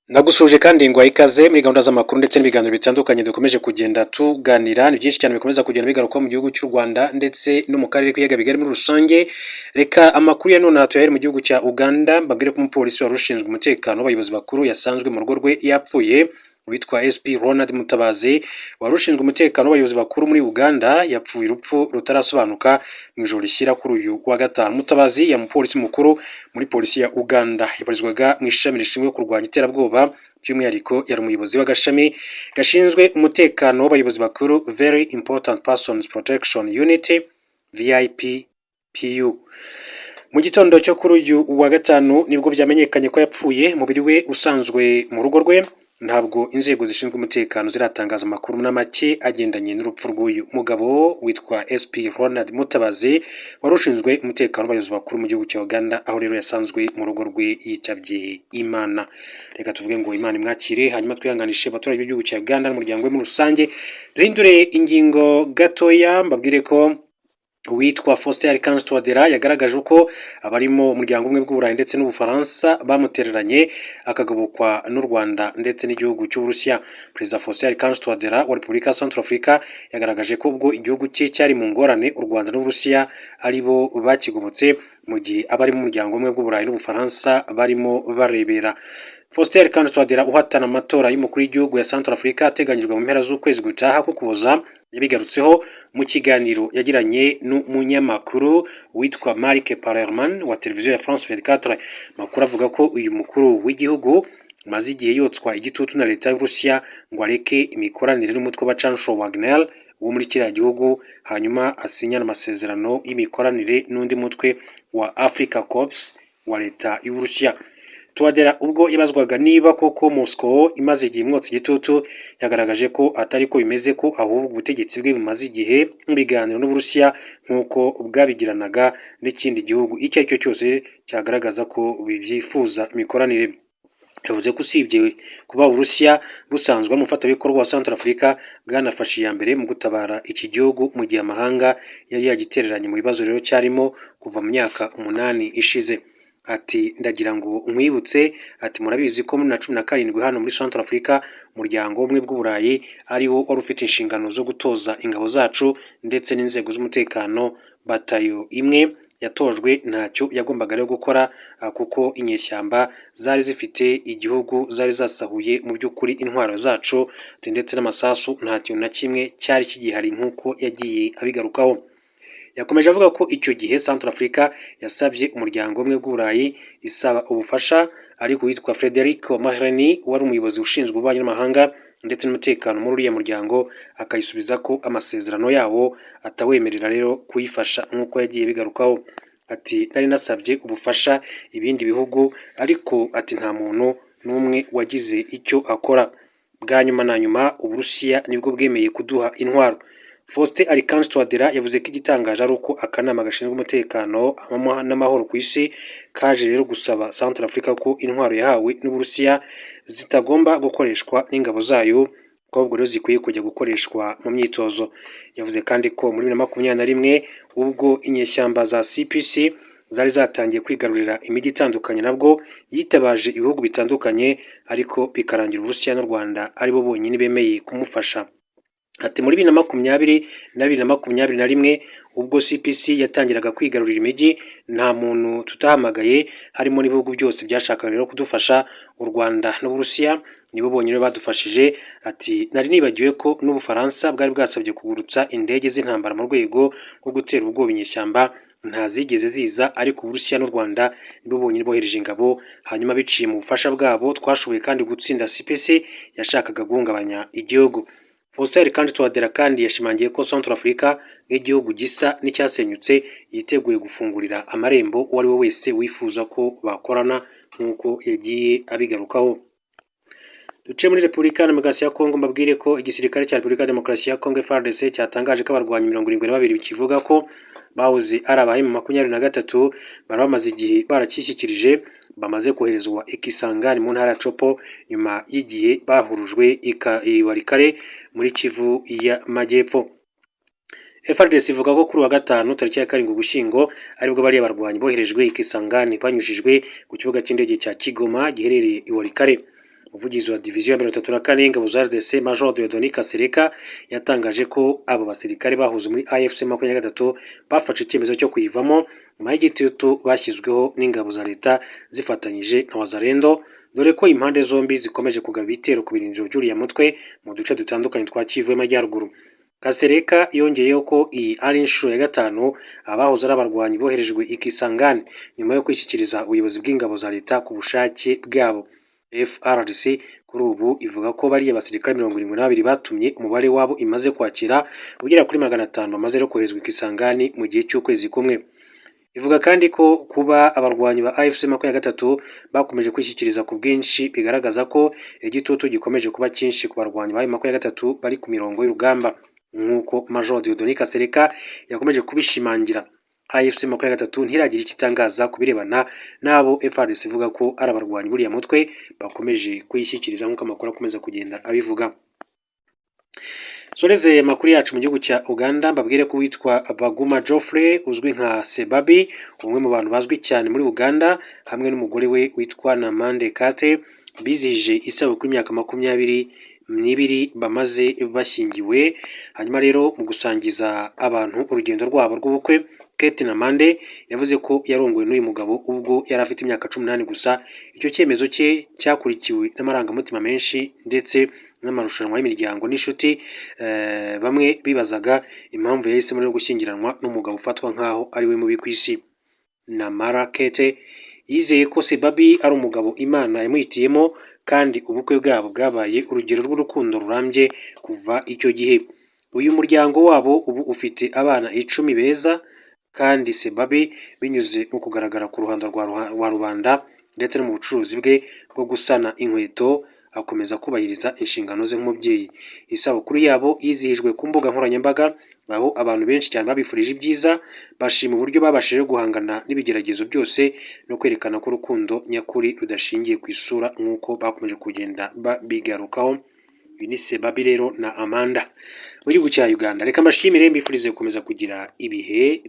Ndagusuje kandi ngwaye ikaze muri gahunda z'amakuru ndetse n'ibiganiro bitandukanye dukomeje kugenda tuganira. Ni byinshi cyane bikomeza kugenda bigaruka mu gihugu cy'u Rwanda ndetse no mu karere k'ibiyaga bigari muri rusange. Reka amakuru ya none tuyahere mu gihugu cya Uganda. Mbabwire ko umupolisi wari ushinzwe umutekano w'abayobozi bakuru yasanzwe mu rugo rwe yapfuye. Witwa SP Ronald Mutabazi wari ushinzwe umutekano w'abayobozi bakuru muri Uganda yapfuye urupfu rutarasobanuka mu ijoro rishyira kuri uyu wa gatanu. Mutabazi ya mupolisi mukuru muri polisi ya Uganda yabarizwaga mu ishami rishinzwe kurwanya iterabwoba, by'umwihariko yari umuyobozi w'agashami gashinzwe umutekano w'abayobozi bakuru Very Important Persons Protection Unit VIPPU. Mu gitondo cyo kuri uyu wa gatanu nibwo byamenyekanye ko yapfuye. Umubiri we usanzwe mu rugo rwe, ntabwo inzego zishinzwe umutekano ziratangaza amakuru na make agendanye n'urupfu rw'uyu mugabo witwa SP Ronald Mutabazi wari ushinzwe umutekano w'abayobozi bakuru mu gihugu cya Uganda, aho rero yasanzwe mu rugo rwe yitabye Imana. Reka tuvuge ngo Imana imwakire, hanyuma twihanganishe abaturage b'igihugu cya Uganda n'umuryango we muri rusange. Duhindure ingingo gatoya, mbabwire ko uwitwa Faustin Archange Touadera yagaragaje uko abarimo umuryango umwe bw'Uburayi ndetse n'Ubufaransa bamutereranye akagobokwa n'u Rwanda ndetse n'igihugu cy'Uburusiya. Perezida Faustin Archange Touadera wa Repubulika ya Centrafrica yagaragaje ko ubwo igihugu cye cyari mu ngorane, u Rwanda n'Uburusiya ari bo bakigobotse, mu gihe abari mu muryango umwe bw'Uburayi n'Ubufaransa barimo barebera. Faustin Archange Touadera uhatana amatora y'umukuru w'igihugu ya Centrafrica ateganyijwe mu mpera z'ukwezi gutaha k'Ukuboza yabigarutseho mu kiganiro yagiranye n'umunyamakuru witwa Marc Parlerman wa televiziyo ya France 24. Makuru avuga ko uyu mukuru w'igihugu maze igihe yotswa igitutu na leta y'Uburusiya ngo areke imikoranire n'umutwe w'abacansho Wagner wo muri kiriya gihugu, hanyuma asinyana amasezerano y'imikoranire n'undi mutwe wa Africa Corps wa leta y'Uburusiya. Touadera ubwo yabazwaga niba koko Moscow imaze igihe imwotsa igitutu, yagaragaje ko atari ko bimeze, ko ahubwo ubutegetsi bwe bumaze igihe mu biganiro n'Uburusiya nk'uko bwabigiranaga n'ikindi gihugu icyo ari cyo cyose cyagaragaza ko bibyifuza imikoranire. Yavuze ko usibye kuba Uburusiya busanzwe ari umufatanyabikorwa wa Centrafrica, bwanafashe iya mbere mu gutabara iki gihugu mu gihe amahanga yari yagitereranye mu bibazo rero cyarimo kuva mu myaka 8 ishize. Ati ndagira ngo umwibutse, ati murabizi ko muri 2017 hano muri Centrafrica umuryango umwe bw'Uburayi ari wo wari ufite inshingano zo gutoza ingabo zacu ndetse n'inzego z'umutekano. Batayo imwe yatojwe ntacyo yagombaga rero gukora, kuko inyeshyamba zari zifite igihugu, zari zasahuye mu by'ukuri intwaro zacu ndetse n'amasasu, nta kintu na kimwe cyari kigihari nk'uko yagiye abigarukaho. Yakomeje avuga ko icyo gihe Centrafrica yasabye umuryango umwe bw'Uburayi isaba ubufasha, ariko witwa Frederico Mahreni wari umuyobozi ushinzwe ububanyi n'amahanga ndetse n'umutekano muri uriya muryango akayisubiza ko amasezerano yawo atawemerera rero kuyifasha nk'uko yagiye bigarukaho. Ati nari nasabye ubufasha ibindi bihugu, ariko ati nta muntu n'umwe wagize icyo akora. Bwa nyuma na nyuma Uburusiya nibwo bwemeye kuduha intwaro. Faustin Archange Touadera yavuze ko igitangaje ari uko akanama gashinzwe umutekano n'amahoro ku isi kaje rero gusaba Centrafrica ko intwaro yahawe n'Uburusiya zitagomba gukoreshwa n'ingabo zayo, ko ahubwo rero zikwiye kujya gukoreshwa mu myitozo. Yavuze kandi ko muri 2021 ubwo inyeshyamba za CPC zari zatangiye kwigarurira imijyi itandukanye, nabwo yitabaje ibihugu bitandukanye, ariko bikarangira Uburusiya n'u Rwanda ari bo bonyine bemeye kumufasha. Ati muri 2020 na 2021 ubwo CPC yatangiraga kwigarurira imijyi, nta muntu tutahamagaye, harimo n'ibihugu byose byashakaga rero kudufasha. U Rwanda n'Uburusiya nibo bonyine badufashije. Ati nari nibagiwe ko n'Ubufaransa bwari bwasabye kugurutsa indege z'intambara mu rwego rwo gutera ubwoba inyeshyamba, ntazigeze ziza, ariko Uburusiya n'u Rwanda nibo bonyine bohereje ingabo, hanyuma biciye mu bufasha bwabo twashoboye kandi gutsinda CPC yashakaga guhungabanya igihugu. Faustin Archange Touadera kandi yashimangiye ko Centrafrica nk'igihugu gisa n'icyasenyutse yiteguye gufungurira amarembo uwo ari we wese wifuza ko bakorana nk'uko yagiye abigarukaho. Duce muri Repubulika ya Demokarasi ya Kongo, mbabwire ko igisirikare cya Repubulika ya Demokarasi ya Kongo FARDC cyatangaje ko abarwanyi 72 kivuga ko bahoze ari abahemu 23 bari bamaze igihe barakishyikirije, bamaze koherezwa Ikisangani mu ntara ya Chopo nyuma y'igihe bahurujwe Iwarikare muri Kivu y'Amajyepfo. FARDC ivuga ko kuri wa gatanu tariki ya 7 Ugushyingo aribwo bari abarwanyi boherejwe Ikisangani banyujijwe ku kibuga cy'indege cya Kigoma giherereye Iwarikare. umuvugizi wa diviziyo ya 34 y'ingabo za RDC Major Dieudonné Kasereka yatangaje ko abo basirikare bahuze muri AFC 23 bafashe icyemezo cyo kuyivamo nyuma y'igitutu bashyizweho n'ingabo za leta zifatanyije na Wazalendo, dore ko impande zombi zikomeje kugaba ibitero ku birindiro by'uriya mutwe mu duce dutandukanye twa Kivu y'Amajyaruguru. Kasereka yongeyeho ko iyi ari inshuro ya gatanu abahoze ari abarwanyi boherejwe i Kisangani nyuma yo kwishyikiriza ubuyobozi bw'ingabo za leta ku bushake bwabo. FRDC kuri ubu ivuga ko bariya basirikare 72 batumye umubare wabo imaze kwakira ugera kuri 500 bamaze no koherezwa i Kisangani mu gihe cy'ukwezi kumwe. Ivuga kandi ko kuba abarwanyi ba AFC 23 bakomeje kwishyikiriza ku bwinshi bigaragaza ko igitutu gikomeje kuba cyinshi ku barwanyi ba 23 bari ku mirongo y'urugamba, nk'uko Major Dieudonné Kasereka yakomeje kubishimangira. AFC 23 ntiragira ikitangaza kubirebana nabo FARDC ivuga ko ari abarwanyi buriya mutwe bakomeje kuyishyikiriza nk'uko amakuru akomeza kugenda abivuga. Soreze makuru yacu mu gihugu cya Uganda, mbabwire ko witwa Baguma Geoffrey uzwi nka Sebabi, umwe mu bantu bazwi cyane muri Uganda, hamwe n'umugore we witwa Namande Kate bizihije isabukuru y'imyaka 22 bamaze bashyingiwe. Hanyuma rero mu gusangiza abantu urugendo rwabo rw'ubukwe, Kate Namande yavuze ko yarongowe n'uyu mugabo ubwo yari afite imyaka 18 gusa. Icyo cyemezo cye cyakurikiwe n'amarangamutima menshi ndetse n'amarushanwa y'imiryango n'inshuti. Bamwe bibazaga impamvu yahisemo no gushyingiranwa n'umugabo ufatwa nk'aho ari we mubi ku isi. Namara Kate yizeye ko Sebabi ari umugabo Imana yamuhitiyemo, kandi ubukwe bwabo bwabaye urugero rw'urukundo rurambye kuva icyo gihe. Uyu muryango wabo ubu ufite abana 10 beza, kandi Sebabi binyuze mu kugaragara ku ruhando rwa rubanda ndetse no mu bucuruzi bwe bwo gusana inkweto akomeza kubahiriza inshingano ze nk'umubyeyi. Isabukuru yabo yizihijwe ku mbuga nkoranyambaga, aho abantu benshi cyane babifurije ibyiza, bashima uburyo babashije guhangana n'ibigeragezo byose no kwerekana ko urukundo nyakuri rudashingiye ku isura nk'uko bakomeje kugenda bigarukaho. Uyu ni Sebabi rero na Amanda muri gihugu cya Uganda. Reka mbashimire mbifurize gukomeza kugira ibihe